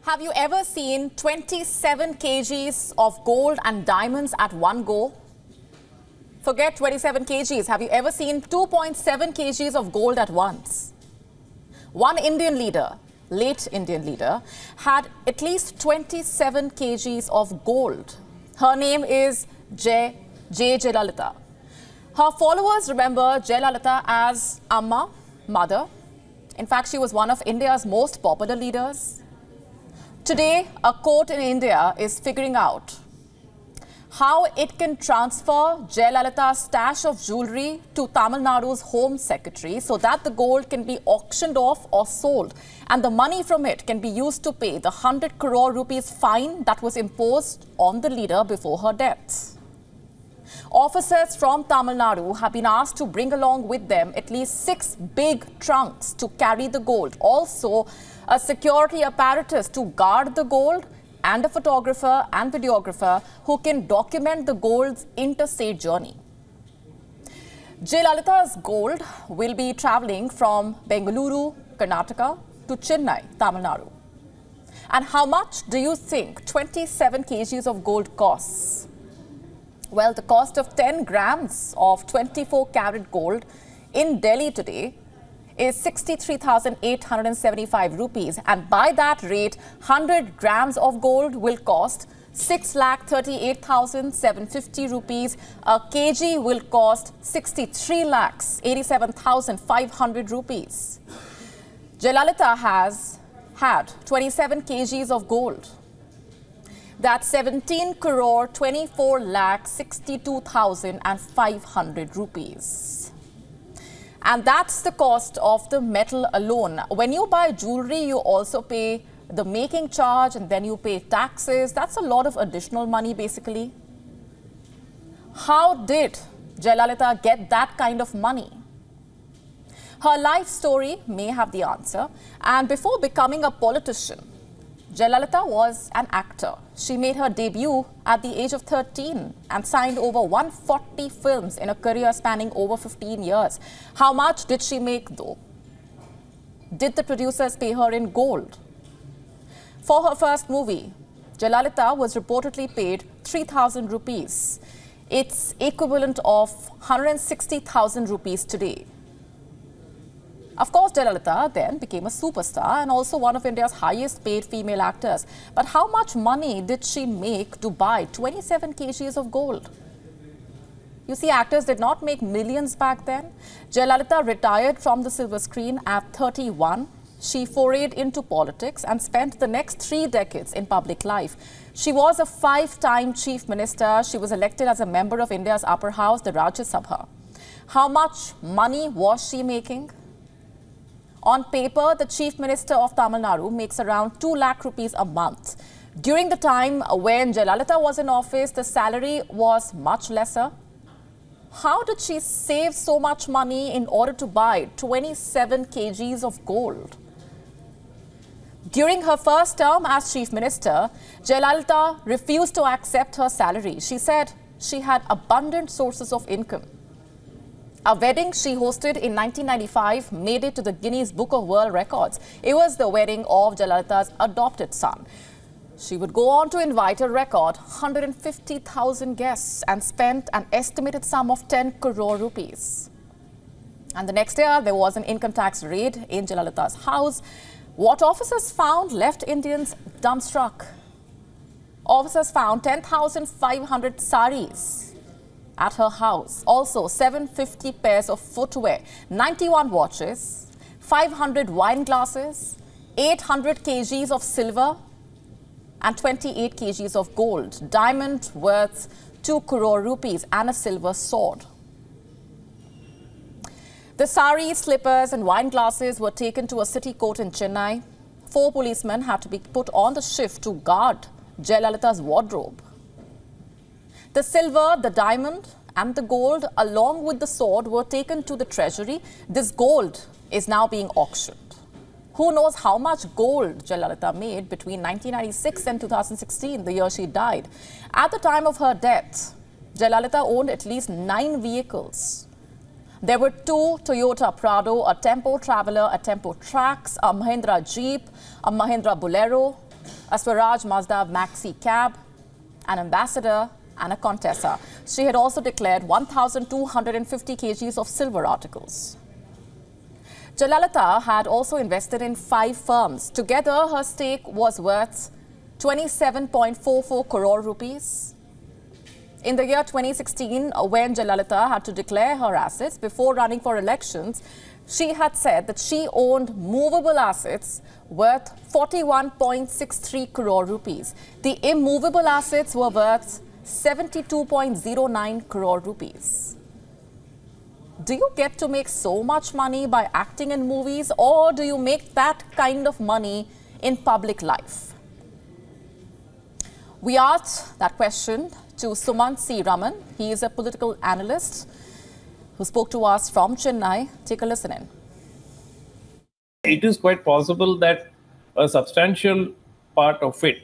Have you ever seen 27 kgs of gold and diamonds at one go? Forget 27 kgs. Have you ever seen 2.7 kgs of gold at once? One Indian leader, late Indian leader, had at least 27 kgs of gold. Her name is Jayalalithaa. Her followers remember Jayalalithaa as Amma, mother. In fact, she was one of India's most popular leaders. Today, a court in India is figuring out how it can transfer Jayalalitha's stash of jewellery to Tamil Nadu's Home Secretary so that the gold can be auctioned off or sold, and the money from it can be used to pay the 100 crore rupees fine that was imposed on the leader before her death. Officers from Tamil Nadu have been asked to bring along with them at least 6 big trunks to carry the gold. Also, a security apparatus to guard the gold, and a photographer and videographer who can document the gold's interstate journey. Jayalalitha's gold will be travelling from Bengaluru, Karnataka to Chennai, Tamil Nadu. And how much do you think 27 kgs of gold costs? Well, the cost of 10 grams of 24 karat gold in Delhi today is 63,875 rupees, and by that rate 100 grams of gold will cost 6,38,750 rupees. A kg will cost 63,87,500 rupees. Jayalalithaa has had 27 kgs of gold. That's 17 crore 24 lakh 62,500 rupees. And that's the cost of the metal alone. When you buy jewelry, you also pay the making charge, and then you pay taxes. That's a lot of additional money, basically. How did Jayalalithaa get that kind of money? Her life story may have the answer. And before becoming a politician, Jayalalithaa was an actor. She made her debut at the age of 13 and signed over 140 films in a career spanning over 15 years. How much did she make, though? Did the producers pay her in gold? For her first movie, Jayalalithaa was reportedly paid 3,000 rupees. It's equivalent of 160,000 rupees today. Of course, Jayalalithaa then became a superstar and also one of India's highest paid female actors. But how much money did she make to buy 27 kgs of gold? You see, actors did not make millions back then. Jayalalithaa retired from the silver screen at 31. She forayed into politics and spent the next 3 decades in public life. She was a 5-time chief minister. She was elected as a member of India's upper house, the Rajya Sabha. How much money was she making? On paper, the Chief Minister of Tamil Nadu makes around 2 lakh rupees a month. During the time when Jayalalithaa was in office, the salary was much lesser. How did she save so much money in order to buy 27 kgs of gold? During her first term as Chief Minister, Jayalalithaa refused to accept her salary. She said she had abundant sources of income. A wedding she hosted in 1995 made it to the Guinness Book of World Records. It was the wedding of Jayalalitha's adopted son. She would go on to invite a record 150,000 guests and spent an estimated sum of 10 crore rupees. And the next year, there was an income tax raid in Jayalalitha's house. What officers found left Indians dumbstruck. Officers found 10,500 saris at her house. Also, 750 pairs of footwear, 91 watches, 500 wine glasses, 800 kgs of silver, and 28 kgs of gold, diamond worth 2 crore rupees, and a silver sword. The saris, slippers, and wine glasses were taken to a city court in Chennai. 4 policemen had to be put on the shift to guard Jayalalitha's wardrobe. The silver, the diamond and the gold along with the sword were taken to the treasury. This gold is now being auctioned. Who knows how much gold Jayalalithaa made between 1996 and 2016, the year she died. At the time of her death, Jayalalithaa owned at least 9 vehicles. There were 2 Toyota Prado, a Tempo Traveler, a Tempo Trax, a Mahindra Jeep, a Mahindra Bolero, a Swaraj Mazda Maxi cab, an ambassador, and a Contessa. She had also declared 1,250 kgs of silver articles. Jayalalithaa had also invested in 5 firms. Together, her stake was worth 27.44 crore rupees. In the year 2016, when Jayalalithaa had to declare her assets before running for elections, she had said that she owned movable assets worth 41.63 crore rupees. The immovable assets were worth 72.09 crore rupees. Do you get to make so much money by acting in movies, or do you make that kind of money in public life? We asked that question to Sumant C. Raman. He is a political analyst who spoke to us from Chennai. Take a listen in. It is quite possible that a substantial part of it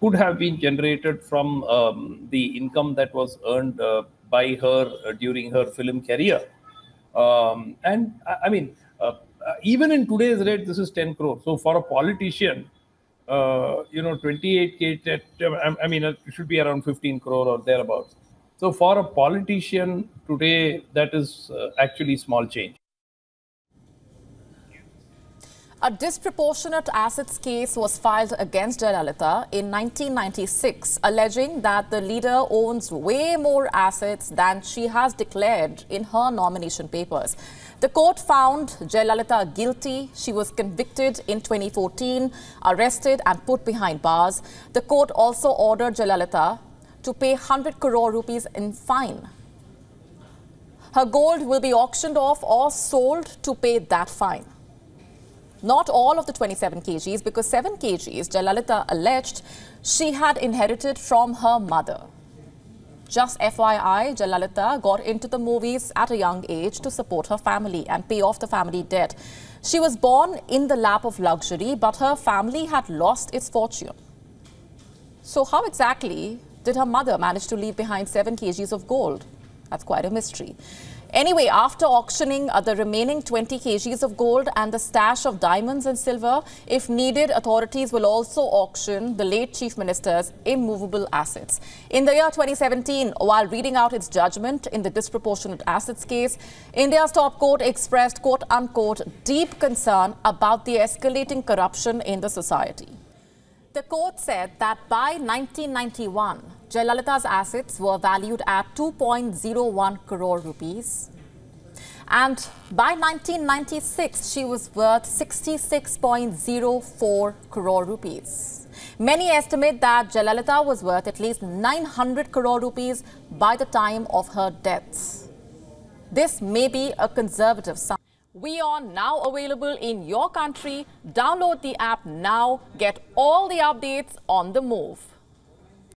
could have been generated from the income that was earned by her during her film career. Even in today's rate, this is 10 crore. So for a politician, 28K, it should be around 15 crore or thereabouts. So for a politician today, that is actually small change. A disproportionate assets case was filed against Jayalalithaa in 1996, alleging that the leader owns way more assets than she has declared in her nomination papers. The court found Jayalalithaa guilty. She was convicted in 2014, arrested and put behind bars. The court also ordered Jayalalithaa to pay 100 crore rupees in fine. Her gold will be auctioned off or sold to pay that fine. Not all of the 27 kgs, because 7 kgs, Jayalalithaa alleged she had inherited from her mother. Just FYI, Jayalalithaa got into the movies at a young age to support her family and pay off the family debt. She was born in the lap of luxury, but her family had lost its fortune. So how exactly did her mother manage to leave behind 7 kgs of gold? That's quite a mystery. Anyway, after auctioning the remaining 20 kgs of gold and the stash of diamonds and silver, if needed, authorities will also auction the late Chief Minister's immovable assets. In the year 2017, while reading out its judgment in the disproportionate assets case, India's top court expressed, quote-unquote, deep concern about the escalating corruption in the society. The court said that by 1991, Jayalalitha's assets were valued at 2.01 crore rupees. And by 1996, she was worth 66.04 crore rupees. Many estimate that Jayalalithaa was worth at least 900 crore rupees by the time of her death. This may be a conservative sum. WION now available in your country. Download the app now. Get all the updates on the move.